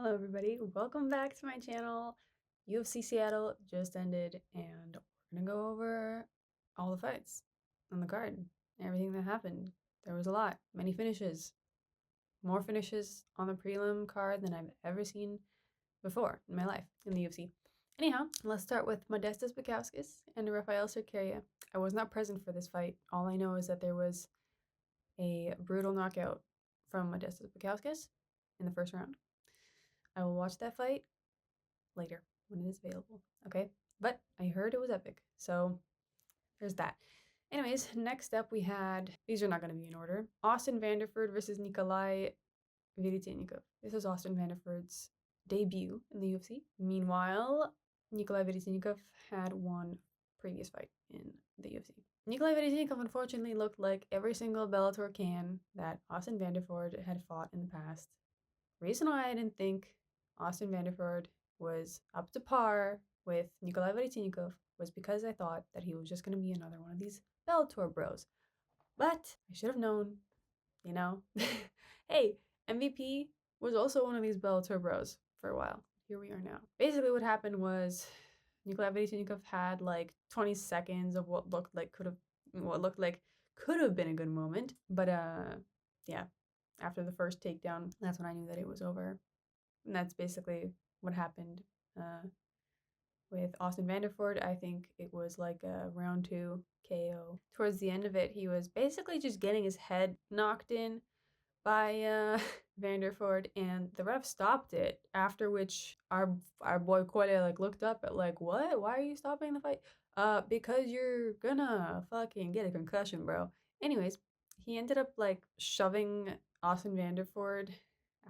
Hello everybody, welcome back to my channel. UFC Seattle just ended and we're gonna go over all the fights on the card, everything that happened. There was a lot, many finishes, more finishes on the prelim card than I've ever seen before in my life in the UFC. Anyhow, let's start with Modestas Bukauskas and Raffael Cerqueira. I was not present for this fight. All I know is that there was a brutal knockout from Modestas Bukauskas in the first round. I will watch that fight later when it is available, okay? But I heard it was epic, so there's that. Anyways, next up we had, these are not going to be in order, Austin Vanderford versus Nikolay Veretennikov. This was Austin Vanderford's debut in the UFC. Meanwhile, Nikolay Veretennikov had one previous fight in the UFC. Nikolay Veretennikov unfortunately looked like every single Bellator can that Austin Vanderford had fought in the past. The reason why I didn't think Austin Vanderford was up to par with Nikolay Veretennikov was because I thought that he was just going to be another one of these Bellator bros. But I should have known, you know. Hey, MVP was also one of these Bellator bros for a while. Here we are now. Basically what happened was Nikolay Veretennikov had like 20 seconds of what looked like could have been a good moment. But yeah, after the first takedown, that's when I knew that it was over. And that's basically what happened with Austin Vanderford. I think it was like a round 2 KO. Towards the end of it, he was basically just getting his head knocked in by Vanderford, and the ref stopped it, after which our boy Nikolay like looked up at like, what? Why are you stopping the fight? Because you're gonna fucking get a concussion, bro. Anyways, he ended up like shoving Austin Vanderford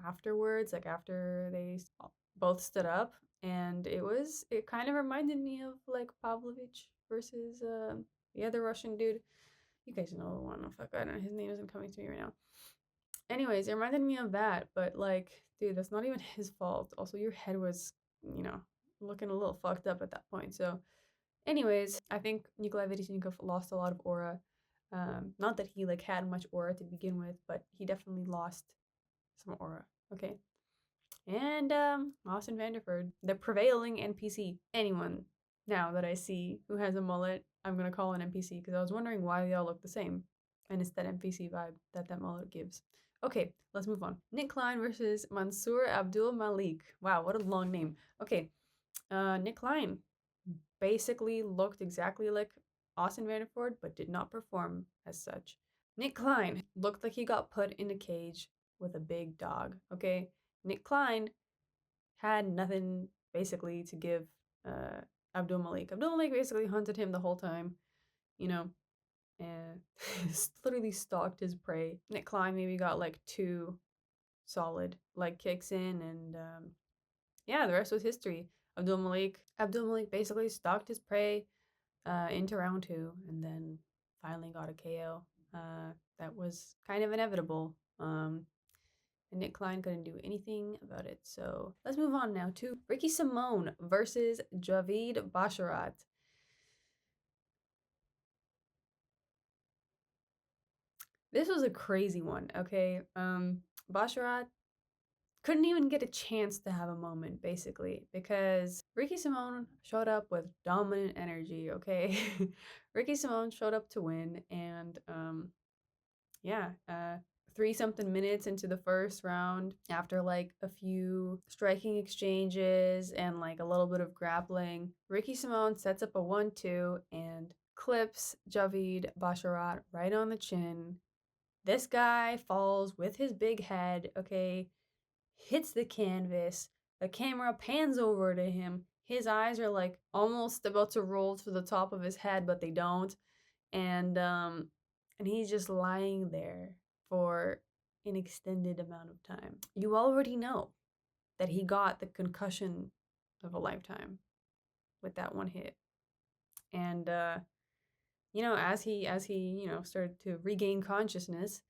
afterwards, like after they both stood up, and it kind of reminded me of like Pavlovich versus the other Russian dude. You guys know the one. Fuck, I don't know. His name isn't coming to me right now. Anyways, it reminded me of that, but like, dude, that's not even his fault. Also, your head was, looking a little fucked up at that point. So, anyways, I think Nikolay Veretennikov lost a lot of aura. Not that he like had much aura to begin with, but he definitely lost some aura. Okay. And Austin Vanderford, the prevailing NPC. Anyone now that I see who has a mullet, I'm gonna call an NPC because I was wondering why they all look the same, and it's that NPC vibe that mullet gives. Okay, let's move on. Nick Klein versus Mansur Abdul-Malik. Wow, what a long name. Okay, Nick Klein basically looked exactly like Austin Vanderford, but did not perform as such. Nick Klein looked like he got put in a cage with a big dog, okay? Nick Klein had nothing basically to give Abdul-Malik. Abdul-Malik basically hunted him the whole time, and literally stalked his prey. Nick Klein maybe got like 2 solid leg kicks in, and yeah, the rest was history. Abdul-Malik basically stalked his prey into round 2, and then finally got a KO. That was kind of inevitable. And Nick Klein couldn't do anything about it. So let's move on now to Ricky Simone versus Javid Basharat. This was a crazy one, okay? Basharat couldn't even get a chance to have a moment, basically, because Ricky Simone showed up with dominant energy, okay? Ricky Simone showed up to win, and yeah, 3-something minutes into the first round, after like a few striking exchanges and like a little bit of grappling, Ricky Simone sets up a 1-2 and clips Javid Basharat right on the chin. This guy falls with his big head, okay, hits the canvas. The camera pans over to him. His eyes are like almost about to roll to the top of his head, but they don't. And he's just lying there for an extended amount of time. You already know that he got the concussion of a lifetime with that one hit. And as he started to regain consciousness,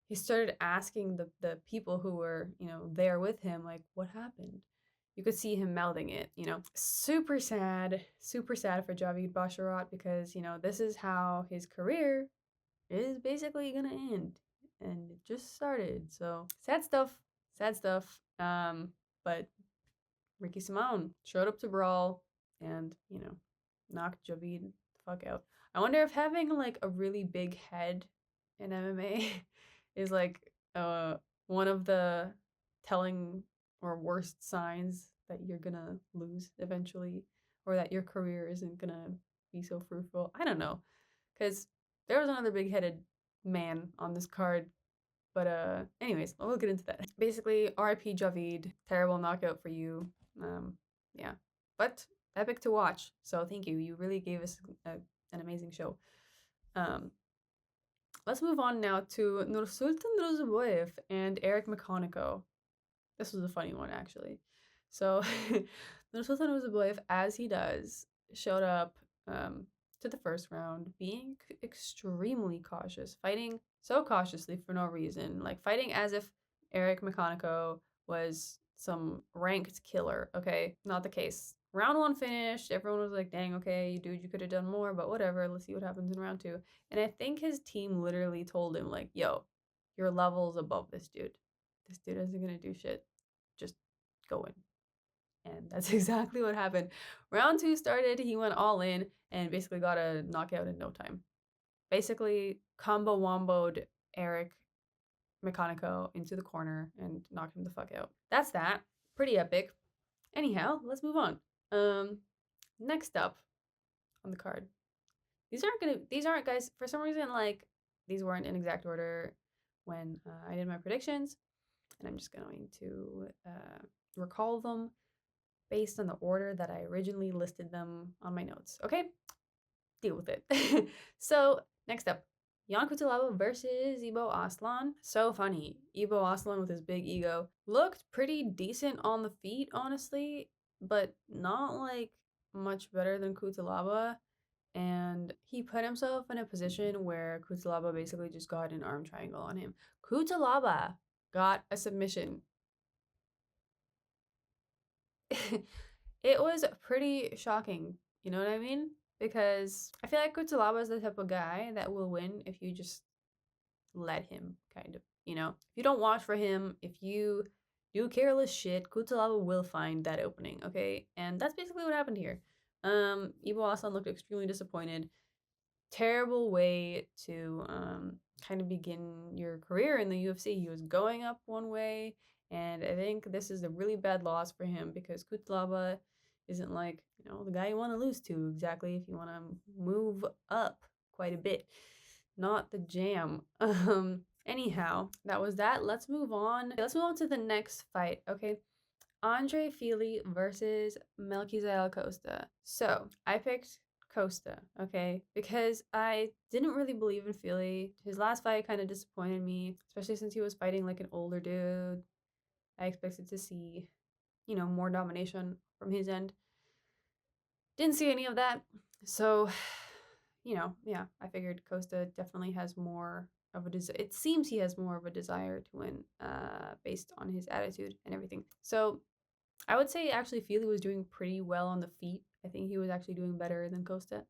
he started asking the people who were, there with him, like, what happened? You could see him mouthing it, Super sad for Javid Basharat, because, this is how his career is basically gonna end. And it just started. So sad stuff. sad stuff. But Ricky Simone showed up to brawl and, knocked Javid the fuck out. I wonder if having like a really big head in MMA is like one of the telling or worst signs that you're gonna lose eventually, or that your career isn't gonna be so fruitful. I don't know, because there was another big-headed man on this card. But anyways, we'll get into that. Basically, RIP Javid, terrible knockout for you. Yeah, but epic to watch. So thank you. You really gave us an amazing show. Let's move on now to Nursulton Ruziboev and Eric McConico. This was a funny one, actually. So Nursulton Ruziboev, as he does, showed up to the first round being extremely cautious, fighting so cautiously for no reason, like fighting as if Eric McConico was some ranked killer. Okay, not the case. Round one finished. Everyone was like, dang, okay, dude, you could have done more, but whatever. Let's see what happens in round two. And I think his team literally told him, like, yo, your level's above this dude. This dude isn't going to do shit. Just go in. And that's exactly what happened. Round two started, he went all in and basically got a knockout in no time. Basically, combo womboed Eric McConico into the corner and knocked him the fuck out. That's that. Pretty epic. Anyhow, let's move on. Next up on the card. These aren't guys, for some reason, like, these weren't in exact order when I did my predictions. And I'm just going to recall them based on the order that I originally listed them on my notes. Okay? Deal with it. So, next up, Jan Cutelaba versus Ibo Aslan. So funny. Ibo Aslan with his big ego looked pretty decent on the feet, honestly, but not like much better than Cutelaba. And he put himself in a position where Cutelaba basically just got an arm triangle on him. Cutelaba got a submission. It was pretty shocking, you know what I mean? Because I feel like Cutelaba is the type of guy that will win if you just let him, kind of, If you don't watch for him, if you do careless shit, Cutelaba will find that opening, okay? And that's basically what happened here. Ibo Aslan looked extremely disappointed. Terrible way to kind of begin your career in the UFC. He was going up one way, and I think this is a really bad loss for him because Cutelaba isn't like, the guy you want to lose to exactly if you want to move up quite a bit. Not the jam. Anyhow, that was that. Let's move on. Let's move on to the next fight, okay? Andre Fili versus Melquizael Costa. So, I picked Costa, okay? Because I didn't really believe in Fili. His last fight kind of disappointed me, especially since he was fighting like an older dude. I expected to see, more domination from his end. Didn't see any of that. So, yeah, I figured Costa definitely has more of a desire. It seems he has more of a desire to win, based on his attitude and everything. So, I would say actually Fili was doing pretty well on the feet. I think he was actually doing better than Costa.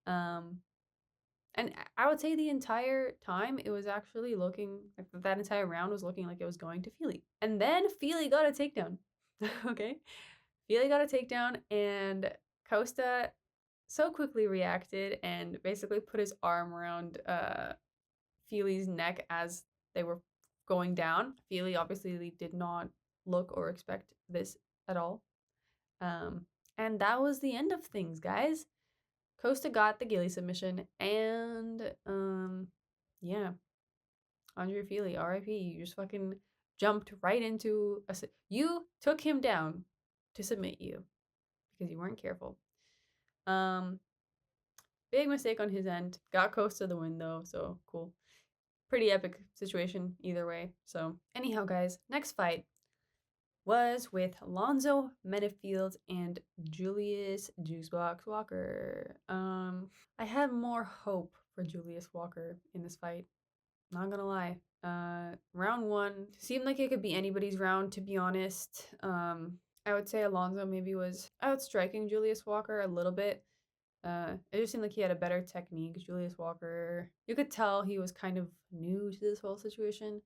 And I would say the entire time it was actually looking like that entire round was looking like it was going to Fili. And then Fili got a takedown. Okay? Fili got a takedown and Costa so quickly reacted and basically put his arm around Fili's neck as they were going down. Fili obviously did not look or expect this at all. And that was the end of things, guys. Costa got the Gilly submission, and yeah, Andre Fili, RIP. You just fucking jumped right into you took him down to submit you because you weren't careful. Big mistake on his end. Got Costa the win though, so cool. Pretty epic situation either way. So anyhow, guys, next fight was with Alonzo, Minefield, and Julius Juicebox Walker. I had more hope for Julius Walker in this fight. Not gonna lie. Round one seemed like it could be anybody's round, to be honest. I would say Alonzo maybe was outstriking Julius Walker a little bit. It just seemed like he had a better technique. Julius Walker, you could tell he was kind of new to this whole situation.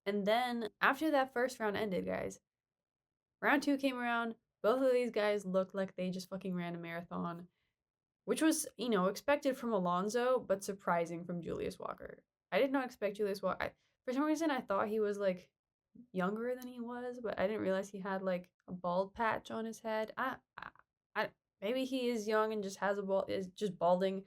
And then after that first round ended, guys, round 2 came around. Both of these guys looked like they just fucking ran a marathon, which was, expected from Alonzo, but surprising from Julius Walker. I did not expect Julius Walker. For some reason, I thought he was like younger than he was, but I didn't realize he had like a bald patch on his head. Maybe he is young and just has a bald, is just balding.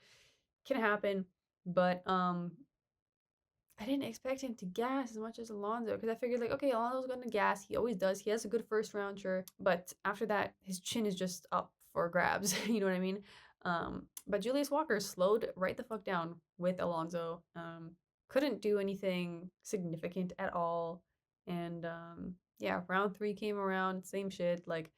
Can happen, but I didn't expect him to gas as much as Alonzo because I figured like, okay, Alonzo's going to gas. He always does. He has a good first round, sure, but after that, his chin is just up for grabs. You know what I mean? But Julius Walker slowed right the fuck down with Alonzo. Couldn't do anything significant at all. And yeah, round 3 came around, same shit. Like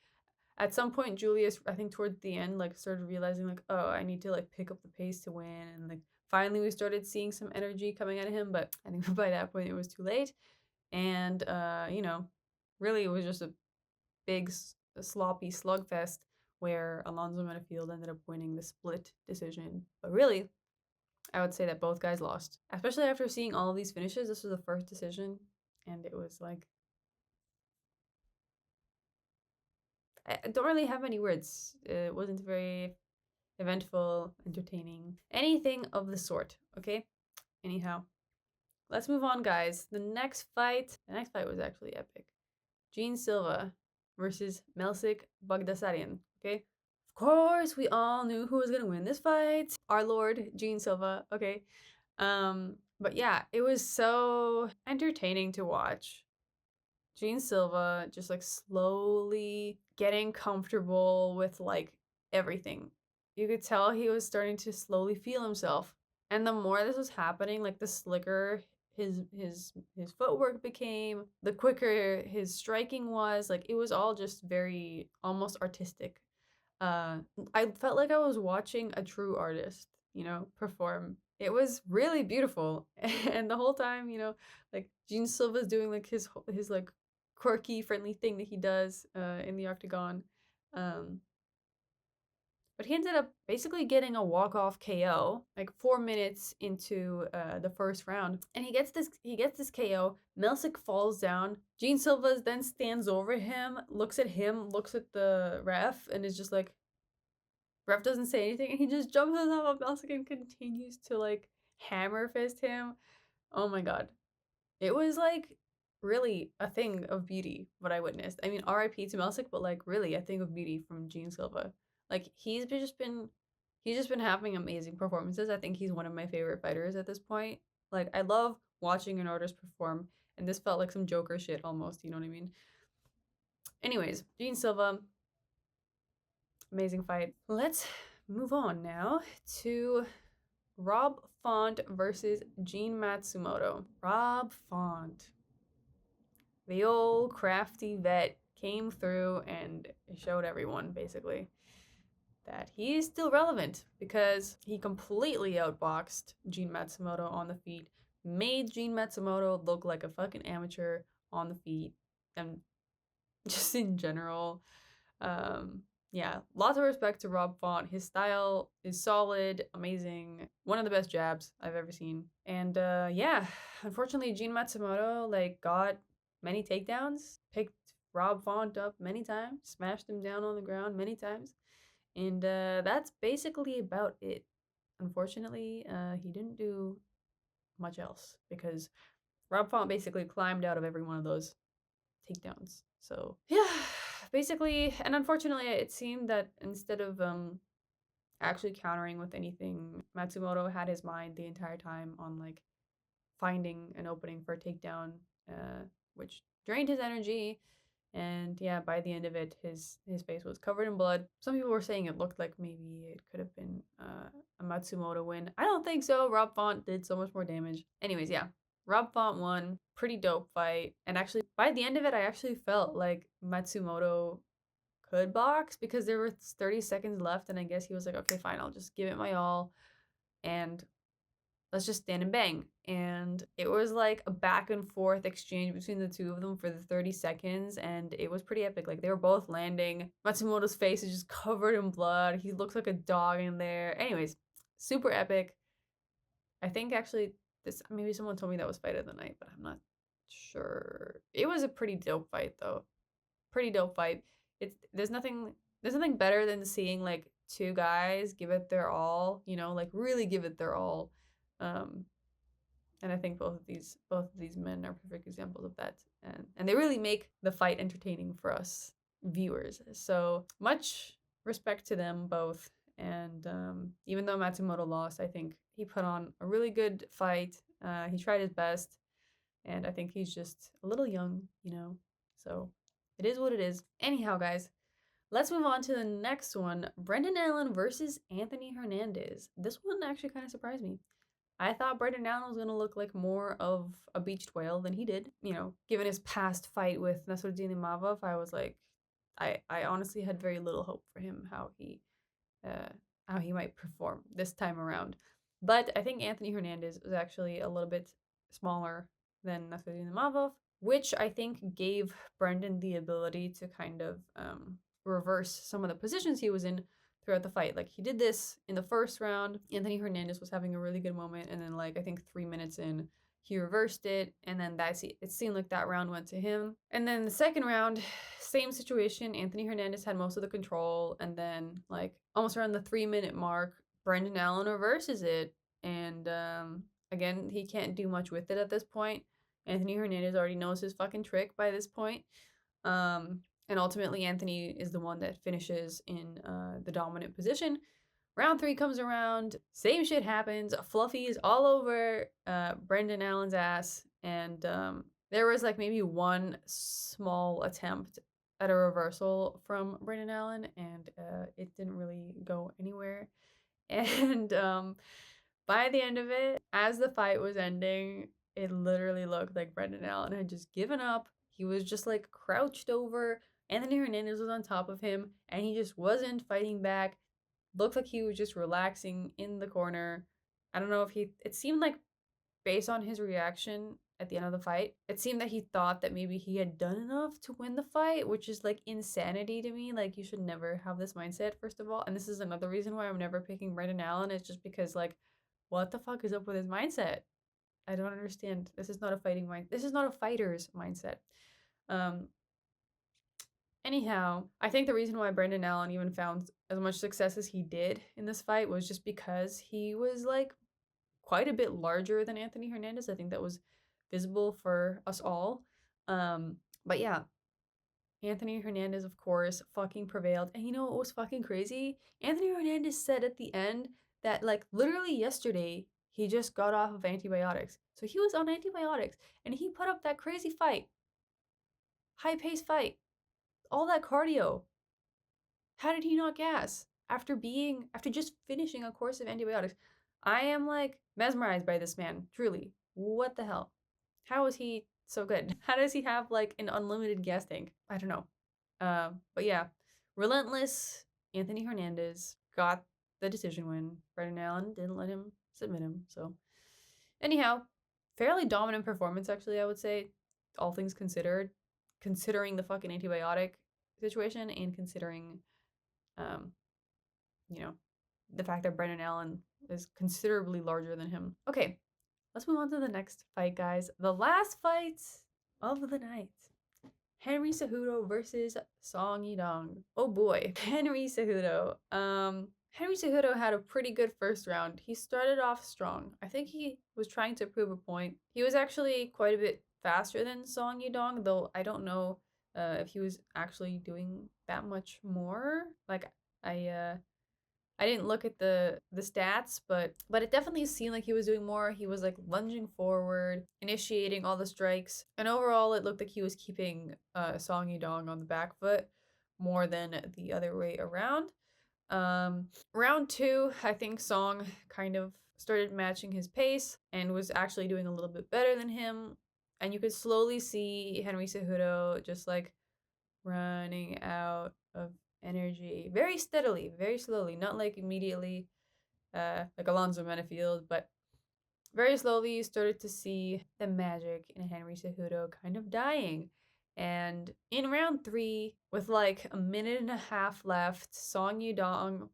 at some point, Julius, I think towards the end, like started realizing like, oh, I need to like pick up the pace to win, and like finally we started seeing some energy coming out of him. But I think by that point it was too late, and really it was just a big sloppy slugfest where Alonzo Minefield ended up winning the split decision. But really, I would say that both guys lost, especially after seeing all of these finishes. This was the first decision, and it was like I don't really have any words. It wasn't very eventful, entertaining, anything of the sort, okay? Anyhow, let's move on, guys. The next fight was actually epic. Gene Silva versus Melsik Baghdasaryan, okay? Of course, we all knew who was gonna win this fight. Our lord, Gene Silva, okay? But yeah, it was so entertaining to watch. Gene Silva just like slowly getting comfortable with like everything. You could tell he was starting to slowly feel himself. And the more this was happening, like the slicker his footwork became, the quicker his striking was. Like it was all just very almost artistic. I felt like I was watching a true artist, perform. It was really beautiful, and the whole time, like Gene Silva's doing like his like quirky, friendly thing that he does in the octagon. Um, but he ended up basically getting a walk-off KO like 4 minutes into the first round, and he gets this KO. Melsik falls down. Gene Silva then stands over him, looks at the ref, and is just like, ref doesn't say anything, and he just jumps on top of Melsik and continues to like hammer fist him. Oh my god. It was like really a thing of beauty what I witnessed. I mean, RIP to Melsik, but like really a thing of beauty from Gene Silva. Like he's just been having amazing performances. I think he's one of my favorite fighters at this point. Like I love watching an artist perform, and this felt like some Joker shit almost, you know what I mean? Anyways, Gene Silva, amazing fight. Let's move on now to Rob Font versus Gene Matsumoto. Rob Font, the old crafty vet, came through and showed everyone basically that he is still relevant because he completely outboxed Gene Matsumoto on the feet, made Gene Matsumoto look like a fucking amateur on the feet, and just in general. Yeah, lots of respect to Rob Font. His style is solid, amazing, one of the best jabs I've ever seen. And yeah, unfortunately, Gene Matsumoto like got many takedowns, picked Rob Font up many times, smashed him down on the ground many times, and that's basically about it. Unfortunately, he didn't do much else because Rob Font basically climbed out of every one of those takedowns. So yeah, basically, and unfortunately, it seemed that instead of actually countering with anything, Matsumoto had his mind the entire time on like finding an opening for a takedown, which drained his energy. And yeah, by the end of it, his face was covered in blood. Some people were saying it looked like maybe it could have been a Matsumoto win. I don't think so. Rob Font did so much more damage. Anyways, yeah, Rob Font won. Pretty dope fight. And actually, by the end of it, I actually felt like Matsumoto could box because there were 30 seconds left, and I guess he was like, okay, fine, I'll just give it my all, and let's just stand and bang. And it was like a back and forth exchange between the two of them for the 30 seconds, and it was pretty epic. Like they were both landing. Matsumoto's face is just covered in blood. He looks like a dog in there. Anyways, super epic. I think actually this, maybe someone told me that was fight of the night, but I'm not sure. It was a pretty dope fight though. Pretty dope fight. There's nothing better than seeing like two guys give it their all, like really give it their all. Um and I think both of these men are perfect examples of that. And they really make the fight entertaining for us viewers. So much respect to them both. And even though Matsumoto lost, I think he put on a really good fight. He tried his best, and I think he's just a little young, So it is what it is. Anyhow, guys, let's move on to the next one. Brendan Allen versus Anthony Hernandez. This one actually kind of surprised me. I thought Brendan Allen was going to look like more of a beached whale than he did. Given his past fight with Nasruddin Imavov, I was like, I honestly had very little hope for him, how he might perform this time around. But I think Anthony Hernandez was actually a little bit smaller than Nasruddin Imavov, which I think gave Brendan the ability to kind of reverse some of the positions he was in throughout the fight. Like, he did this in the first round. Anthony Hernandez was having a really good moment, and then I think 3 minutes in, he reversed it, and then it seemed like that round went to him. And then the second round, same situation. Anthony Hernandez had most of the control, and then almost around the 3-minute mark, Brendan Allen reverses it, and again, he can't do much with it at this point. Anthony Hernandez already knows his fucking trick by this point. And ultimately, Anthony is the one that finishes in the dominant position. Round 3 comes around. Same shit happens. Fluffy is all over Brendan Allen's ass. And there was maybe one small attempt at a reversal from Brendan Allen. And it didn't really go anywhere. And by the end of it, as the fight was ending, it literally looked like Brendan Allen had just given up. He was just crouched over. Anthony Hernandez was on top of him, and he just wasn't fighting back. Looked like he was just relaxing in the corner. I don't know if it seemed like, based on his reaction at the end of the fight, it seemed that he thought that maybe he had done enough to win the fight, which is insanity to me. You should never have this mindset, first of all. And this is another reason why I'm never picking Brendan Allen. It's just because, what the fuck is up with his mindset? I don't understand. This is not a fighter's mindset. Anyhow, I think the reason why Brendan Allen even found as much success as he did in this fight was just because he was quite a bit larger than Anthony Hernandez. I think that was visible for us all. But yeah, Anthony Hernandez, of course, fucking prevailed. And what was fucking crazy? Anthony Hernandez said at the end that literally yesterday he just got off of antibiotics. So he was on antibiotics and he put up that crazy fight. High-paced fight. All that cardio. How did he not gas after just finishing a course of antibiotics? I am mesmerized by this man, truly. What the hell? How is he so good? How does he have an unlimited gas tank? I don't know. But yeah, relentless Anthony Hernandez got the decision win. Brendan Allen didn't let him submit him. So anyhow, fairly dominant performance, actually, I would say, all things considered, considering the fucking antibiotic situation and considering the fact that Brendan Allen is considerably larger than him. Okay, let's move on to the next fight, guys. The last fight of the night. Henry Cejudo versus Song Yadong. Oh boy, Henry Cejudo. Henry Cejudo had a pretty good first round. He started off strong. I think he was trying to prove a point. He was actually quite a bit faster than Song Yadong, though I don't know if he was actually doing that much more. I didn't look at the stats, but it definitely seemed like he was doing more. He was lunging forward, initiating all the strikes, and overall it looked like he was keeping Song Yadong on the back foot more than the other way around. Round 2, I think Song kind of started matching his pace and was actually doing a little bit better than him. And you could slowly see Henry Cejudo just running out of energy very steadily, very slowly, not immediately like Alonzo Minefield, but very slowly you started to see the magic in Henry Cejudo kind of dying. And in round 3, with a minute and a half left, Song Yadong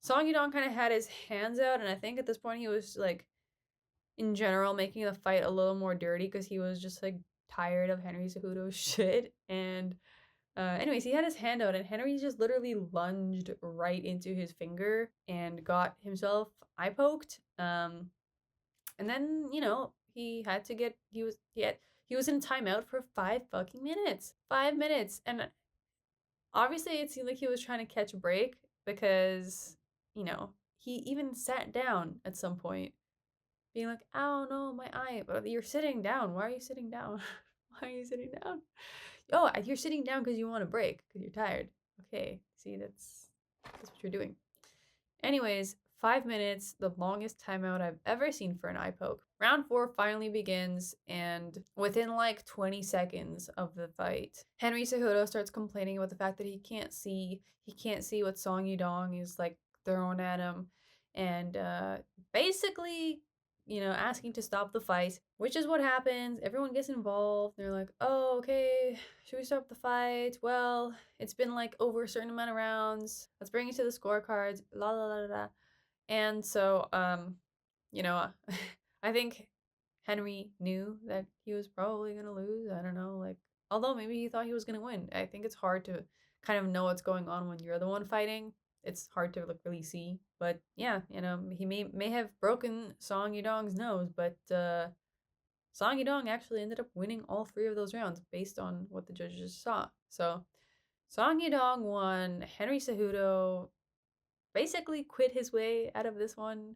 kind of had his hands out, and I think at this point he was in general making the fight a little more dirty because he was just like tired of Henry Cejudo's shit. And anyways, he had his hand out, and Henry just literally lunged right into his finger and got himself eye poked. And then he had to get he was in timeout for 5 fucking minutes, 5 minutes, and obviously it seemed like he was trying to catch a break because he even sat down at some point, being like, "Oh no, my eye!" But you're sitting down. Why are you sitting down? Why are you sitting down? Oh, you're sitting down because you want a break because you're tired. Okay, see, that's what you're doing. Anyways, 5 minutes, the longest timeout I've ever seen for an eye poke. Round 4 finally begins, and within like 20 seconds of the fight, Henry Cejudo starts complaining about the fact that he can't see what Song Yadong is like throwing at him, and basically asking to stop the fight, which is what happens. Everyone gets involved. They're like, "Oh, okay, should we stop the fight? Well, it's been like over a certain amount of rounds. Let's bring it to the scorecards." La la la la. And so, I think Henry knew that he was probably gonna lose. I don't know, like, although maybe he thought he was gonna win. I think it's hard to kind of know what's going on when you're the one fighting. It's hard to like really see. But yeah, he may have broken Song Yadong's nose, but Song Yadong actually ended up winning all 3 of those rounds based on what the judges saw. So Song Yadong won. Henry Cejudo basically quit his way out of this one.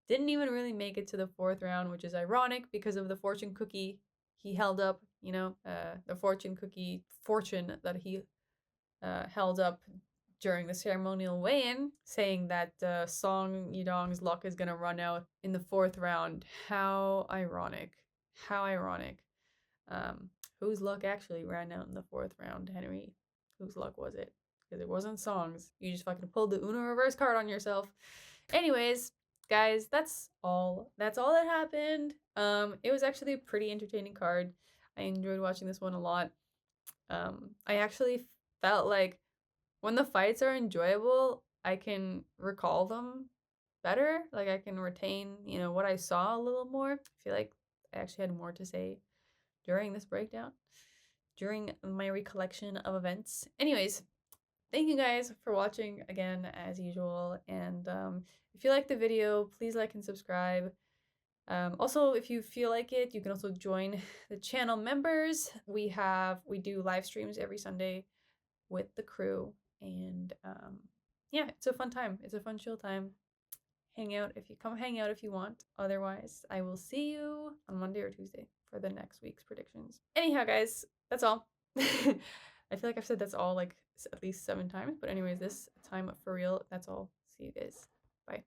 Didn't even really make it to the 4th round, which is ironic because of the fortune cookie he held up. The fortune cookie fortune that he held up during the ceremonial weigh-in, saying that Song Yadong's luck is gonna run out in the 4th round. How ironic! How ironic! Whose luck actually ran out in the 4th round, Henry? Whose luck was it? Because it wasn't Song's. You just fucking pulled the Uno reverse card on yourself. Anyways, guys, that's all. That's all that happened. It was actually a pretty entertaining card. I enjoyed watching this one a lot. I actually felt like when the fights are enjoyable, I can recall them better. Like I can retain, what I saw a little more. I feel like I actually had more to say during this breakdown, during my recollection of events. Anyways, thank you guys for watching again as usual. And if you like the video, please like and subscribe. Also, if you feel like it, you can also join the channel members. We do live streams every Sunday with the crew, and yeah, it's a fun time. It's a fun chill time. Hang out if you want. Otherwise, I will see you on Monday or Tuesday for the next week's predictions. Anyhow, guys, that's all. I feel like I've said that's all like at least 7 times, but anyways, this time for real, that's all. See you guys. Bye.